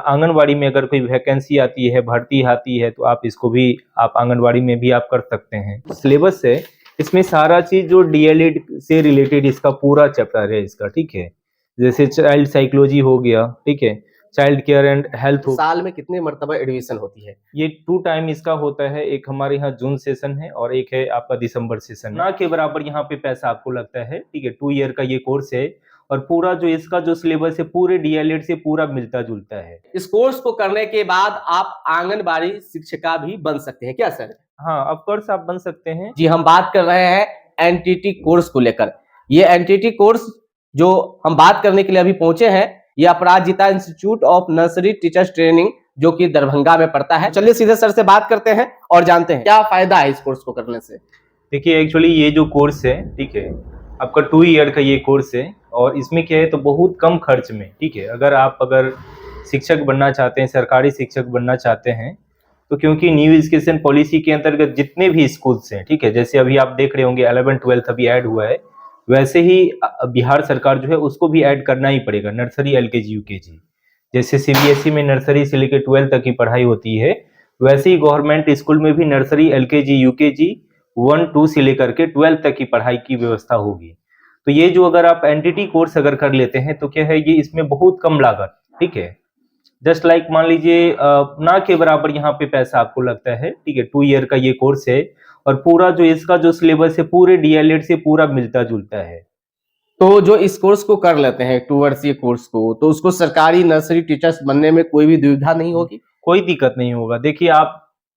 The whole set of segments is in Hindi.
आंगनवाड़ी में अगर कोई वैकेंसी आती है, भर्ती आती है, तो आप इसको भी आप आंगनवाड़ी में भी आप कर सकते हैं। सिलेबस है इसमें सारा चीज जो डीएलएड से रिलेटेड इसका पूरा चैप्टर है इसका, ठीक है। जैसे चाइल्ड साइकोलॉजी हो गया, ठीक है, चाइल्ड केयर एंड हेल्थ हो। साल में कितने मरतबा एडमिशन होती है? ये 2 टाइम इसका होता है, एक हमारे यहाँ जून सेशन है और एक है आपका दिसंबर सेशन। ना के बराबर यहाँ पे पैसा आपको लगता है, ठीक है। 2 ईयर का ये कोर्स है और पूरा जो इसका जो सिलेबस है पूरे डीएलएड से पूरा मिलता जुलता है। इस कोर्स को करने के बाद आप आंगनबाड़ी शिक्षिका भी बन सकते हैं क्या सर? हाँ, ऑफ कोर्स आप बन सकते हैं। जी, हम बात कर रहे हैं एनटीटी कोर्स को लेकर। ये एनटीटी कोर्स जो हम बात करने के लिए अभी पहुंचे हैं, ये Aparajita institute of nursery teachers training जो कि दरभंगा में पड़ता है। चलिए सीधे सर से बात करते हैं और जानते हैं क्या फायदा है इस कोर्स को करने से। देखिए एक्चुअली ये जो कोर्स है, ठीक है, आपका 2 ईयर का ये कोर्स है और इसमें क्या है तो बहुत कम खर्च में, ठीक है, अगर शिक्षक बनना चाहते हैं, सरकारी शिक्षक बनना चाहते हैं, तो क्योंकि न्यू एजुकेशन पॉलिसी के अंतर्गत जितने भी स्कूल्स हैं, ठीक है, जैसे अभी आप देख रहे होंगे 11th-12th अभी ऐड हुआ है, वैसे ही बिहार सरकार जो है उसको भी ऐड करना ही पड़ेगा, नर्सरी एलकेजी यूकेजी। जैसे सीबीएसई में नर्सरी से लेकर 12th तक की पढ़ाई होती है, वैसे ही गवर्नमेंट स्कूल में भी नर्सरी एलकेजी यूकेजी 1-2 से लेकर के 12th तक की पढ़ाई की व्यवस्था होगी। तो ये जो अगर आप एनटीटी कोर्स अगर कर लेते हैं तो क्या है, ये इसमें बहुत कम लागत, ठीक है, जस्ट लाइक मान लीजिए ना के बराबर यहाँ पे पैसा आपको लगता है, ठीक है। 2 ईयर का ये कोर्स है और पूरा जो इसका जो सिलेबस है पूरे डीएलएड से पूरा मिलता जुलता है। तो जो इस कोर्स को कर लेते हैं 2 वर्षीय कोर्स को, तो उसको सरकारी नर्सरी टीचर्स बनने में कोई भी दुविधा नहीं होगी? कोई दिक्कत नहीं होगा। देखिए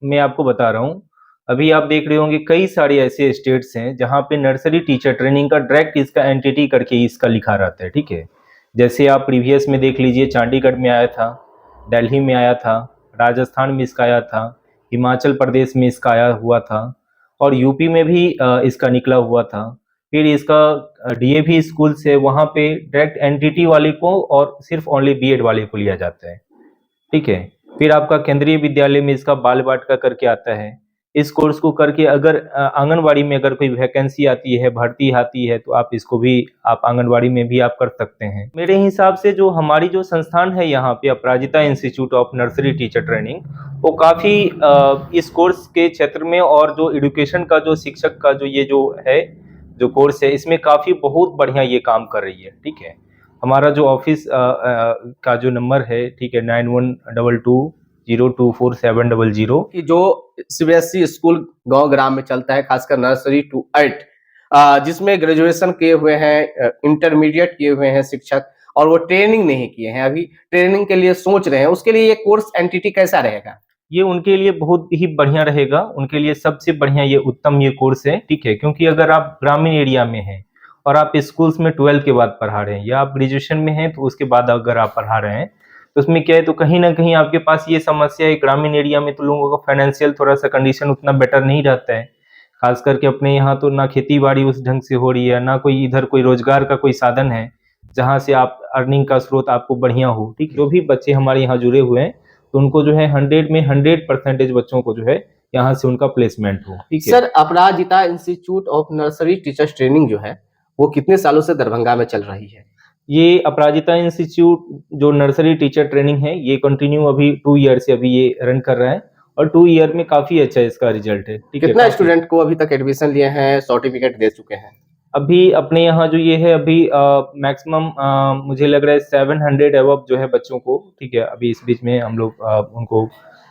मैं आपको बता रहा हूँ, अभी आप देख रहे होंगे कई सारे ऐसे स्टेट्स हैं जहाँ पे नर्सरी टीचर ट्रेनिंग का डायरेक्ट इसका एनटीटी करके इसका लिखा रहता है, ठीक है। जैसे आप प्रीवियस में देख लीजिए, चंडीगढ़ में आया था, दिल्ली में आया था, राजस्थान में इसका आया था, हिमाचल प्रदेश में इसका आया हुआ था और यूपी में भी इसका निकला हुआ था। फिर इसका डीएवी स्कूल से वहाँ पे डायरेक्ट एनटीटी वाले को और सिर्फ ओनली बीएड वाले को लिया जाता है, ठीक है। फिर आपका केंद्रीय विद्यालय में इसका बाल वाटिका करके आता है। इस कोर्स को करके अगर आंगनवाड़ी में अगर कोई वैकेंसी आती है, भर्ती आती है, तो आप इसको भी आप आंगनवाड़ी में भी आप कर सकते हैं। मेरे हिसाब से जो हमारी जो संस्थान है यहाँ पे Aparajita institute of nursery teacher training, वो काफ़ी इस कोर्स के क्षेत्र में और जो एजुकेशन का जो शिक्षक का जो ये जो है जो कोर्स है, इसमें काफ़ी बहुत बढ़िया ये काम कर रही है, ठीक है। हमारा जो ऑफिस का जो नंबर है, ठीक है, 9122024700 कि जो सीबीएसई स्कूल गांव ग्राम में चलता है, खासकर नर्सरी टू 8, जिसमें ग्रेजुएशन किए हुए हैं, इंटरमीडिएट किए हुए हैं शिक्षक, और वो ट्रेनिंग नहीं किए हैं, अभी ट्रेनिंग के लिए सोच रहे हैं, उसके लिए ये कोर्स एनटीटी कैसा रहेगा? ये उनके लिए बहुत ही बढ़िया रहेगा, उनके लिए सबसे बढ़िया ये उत्तम ये कोर्स है, ठीक है। क्योंकि अगर आप ग्रामीण एरिया में हैं और आप स्कूल्स में 12th के बाद पढ़ा रहे हैं या आप ग्रेजुएशन में हैं तो उसके बाद अगर आप पढ़ा रहे हैं, तो उसमें क्या है तो कहीं ना कहीं आपके पास ये समस्या है, ग्रामीण एरिया में तो लोगों का फाइनेंशियल थोड़ा सा कंडीशन उतना बेटर नहीं रहता है। खास करके अपने यहाँ तो ना खेती बाड़ी उस ढंग से हो रही है, ना कोई इधर कोई रोजगार का कोई साधन है जहाँ से आप अर्निंग का स्रोत आपको बढ़िया हो, ठीक। जो भी बच्चे हमारे यहाँ जुड़े हुए हैं तो उनको जो है 100 में 100% बच्चों को जो है यहाँ से उनका प्लेसमेंट हो, ठीक है। Sir, Aparajita institute of nursery teachers training जो है वो कितने सालों से दरभंगा में चल रही है? ये अपराजिता इंस्टीट्यूट जो नर्सरी टीचर ट्रेनिंग है ये कंटिन्यू अभी 2 ईयर से अभी ये रन कर रहा है और 2 ईयर में काफी अच्छा इसका रिजल्ट है, ठीक है। कितना स्टूडेंट को अभी तक एडमिशन लिए हैं, सर्टिफिकेट दे चुके हैं? अभी अपने यहाँ जो ये है अभी मैक्सिमम मुझे लग रहा है 700 अबव जो है बच्चों को, ठीक है, अभी इस बीच में हम लोग उनको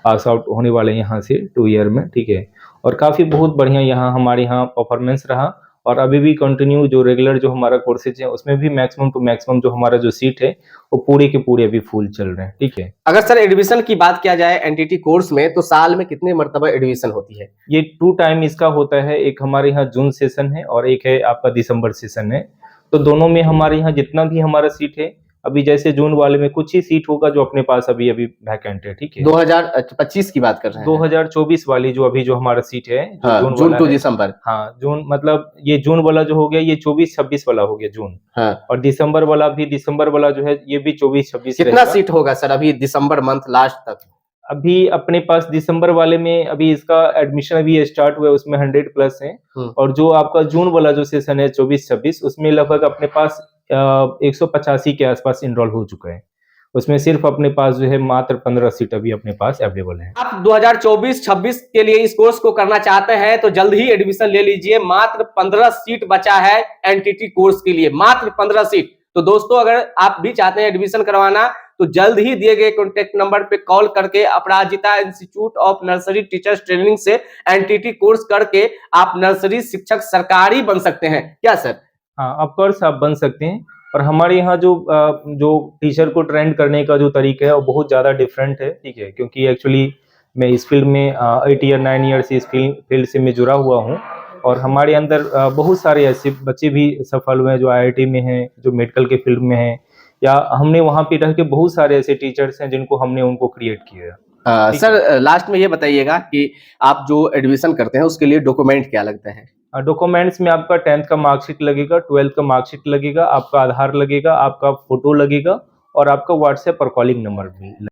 पास आउट होने वाले हैं यहाँ से 2 ईयर में, ठीक है। और काफ़ी बहुत बढ़िया यहाँ हमारे यहाँ परफॉर्मेंस रहा और अभी भी कंटिन्यू जो रेगुलर जो हमारा कोर्सेज है उसमें भी मैक्सिमम टू मैक्सिमम जो हमारा जो सीट है वो पूरे के पूरे अभी फुल चल रहे हैं, ठीक है। अगर सर एडमिशन की बात किया जाए एनटीटी कोर्स में, तो साल में कितने मरतबा एडमिशन होती है? ये 2 टाइम इसका होता है, एक हमारे यहाँ जून सेशन है और एक है आपका दिसंबर सेशन है। तो दोनों में हमारे यहाँ जितना भी हमारा सीट है, अभी जैसे जून वाले में कुछ ही सीट होगा जो अपने पास अभी वैकेंट है, ठीक है। 2025 की बात कर रहे हैं? 2024 वाली जो अभी जो हमारा सीट है, हाँ, जून टू दिसंबर। हाँ, जून मतलब ये जून वाला जो हो गया ये 24-26 वाला हो गया जून। हाँ। और दिसंबर वाला जो है ये भी 24-26। कितना सीट होगा सर अभी दिसंबर मंथ लास्ट तक? अभी अपने पास दिसंबर वाले में अभी इसका एडमिशन अभी स्टार्ट हुआ है, उसमें 100+ है और जो आपका जून वाला जो सेशन है 24-26 उसमें लगभग अपने पास 185 के आसपास इनरोल हो चुका है। उसमें सिर्फ अपने पास जो है मात्र 15 सीट अभी अपने पास अवेलेबल है। आप 2024-26 के लिए इस कोर्स को करना चाहते हैं तो जल्द ही एडमिशन ले लीजिए। मात्र 15 सीट बचा है एनटीटी कोर्स के लिए, मात्र 15 सीट। तो दोस्तों अगर आप भी चाहते हैं एडमिशन करवाना तो जल्द ही दिए गए कॉन्टेक्ट नंबर पे कॉल करके Aparajita institute of nursery teachers training से एनटीटी कोर्स करके आप नर्सरी शिक्षक सरकारी बन सकते हैं। क्या सर? हाँ, ऑफ कोर्स आप बन सकते हैं। और हमारे यहाँ जो टीचर को ट्रेंड करने का जो तरीका है वो बहुत ज़्यादा डिफरेंट है, ठीक है, क्योंकि एक्चुअली मैं इस फील्ड में 8 ईयर 9 ईयर से इस फील्ड से मैं जुड़ा हुआ हूँ। और हमारे अंदर बहुत सारे ऐसे बच्चे भी सफल हुए हैं जो आईआईटी में हैं, जो मेडिकल के फील्ड में हैं, या हमने वहाँ पे रह के बहुत सारे ऐसे टीचर्स हैं जिनको हमने उनको क्रिएट किया। सर लास्ट में ये बताइएगा कि आप जो एडमिशन करते हैं उसके लिए डॉक्यूमेंट क्या लगते हैं? डॉक्यूमेंट्स में आपका 10th का मार्कशीट लगेगा, 12th का मार्कशीट लगेगा, आपका आधार लगेगा, आपका फोटो लगेगा और आपका व्हाट्सएप और कॉलिंग नंबर भी।